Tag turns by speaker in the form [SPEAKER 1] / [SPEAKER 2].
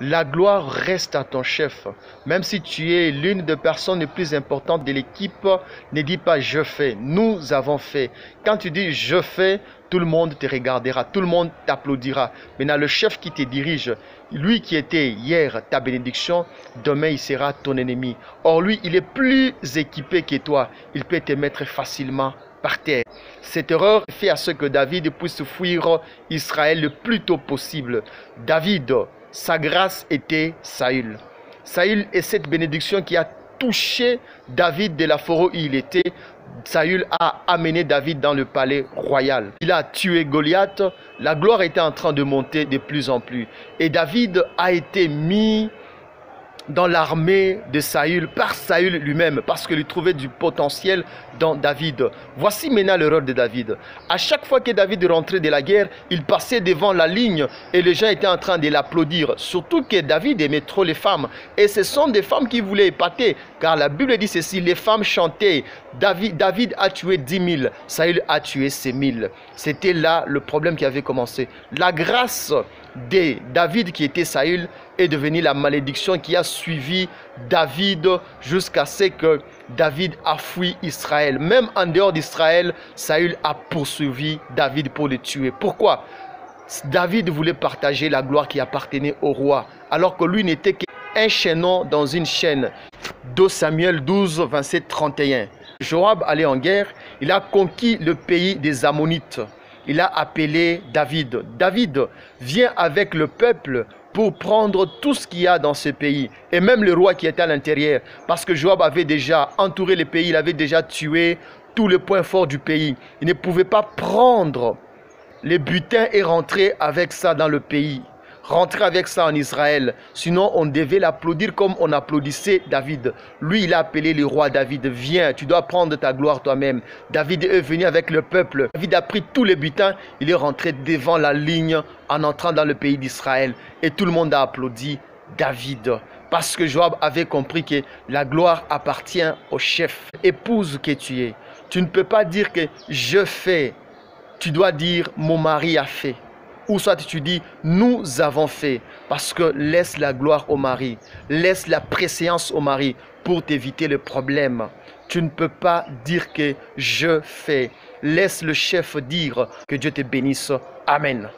[SPEAKER 1] La gloire reste à ton chef. Même si tu es l'une des personnes les plus importantes de l'équipe, ne dis pas je fais. Nous avons fait. Quand tu dis je fais, tout le monde te regardera, tout le monde t'applaudira. Maintenant, le chef qui te dirige, lui qui était hier ta bénédiction, demain il sera ton ennemi. Or lui, il est plus équipé que toi. Il peut te mettre facilement par terre. Cette erreur fait à ce que David puisse fuir Israël le plus tôt possible. David, sa grâce était Saül. Saül est cette bénédiction qui a touché David de la forêt où il était. Saül a amené David dans le palais royal. Il a tué Goliath. La gloire était en train de monter de plus en plus. Et David a été mis dans l'armée de Saül par Saül lui-même parce qu'il trouvait du potentiel dans David. Voici maintenant l'erreur de David. À chaque fois que David rentrait de la guerre, il passait devant la ligne et les gens étaient en train de l'applaudir. Surtout que David aimait trop les femmes. Et ce sont des femmes qui voulaient épater. Car la Bible dit ceci, les femmes chantaient. David a tué 10 000, Saül a tué 6 000. C'était là le problème qui avait commencé. La grâce de David qui était Saül est devenue la malédiction qui a suivi David jusqu'à ce que David a fui Israël. Même en dehors d'Israël, Saül a poursuivi David pour le tuer. Pourquoi? David voulait partager la gloire qui appartenait au roi, alors que lui n'était qu'un chaînon dans une chaîne. 2 Samuel 12, 27, 31. Joab allait en guerre, il a conquis le pays des Ammonites. Il a appelé David. David vient avec le peuple pour prendre tout ce qu'il y a dans ce pays. Et même le roi qui était à l'intérieur. Parce que Joab avait déjà entouré le pays, il avait déjà tué tous les points forts du pays. Il ne pouvait pas prendre les butins et rentrer avec ça dans le pays. Rentrer avec ça en Israël. Sinon, on devait l'applaudir comme on applaudissait David. Lui, il a appelé le roi David. Viens, tu dois prendre ta gloire toi-même. David est venu avec le peuple. David a pris tous les butins. Il est rentré devant la ligne en entrant dans le pays d'Israël. Et tout le monde a applaudi David. Parce que Joab avait compris que la gloire appartient au chef. Épouse que tu es. Tu ne peux pas dire que je fais. Tu dois dire mon mari a fait. Ou soit tu dis, nous avons fait. Parce que laisse la gloire au mari. Laisse la préséance au mari pour t'éviter le problème. Tu ne peux pas dire que je fais. Laisse le chef dire que Dieu te bénisse. Amen.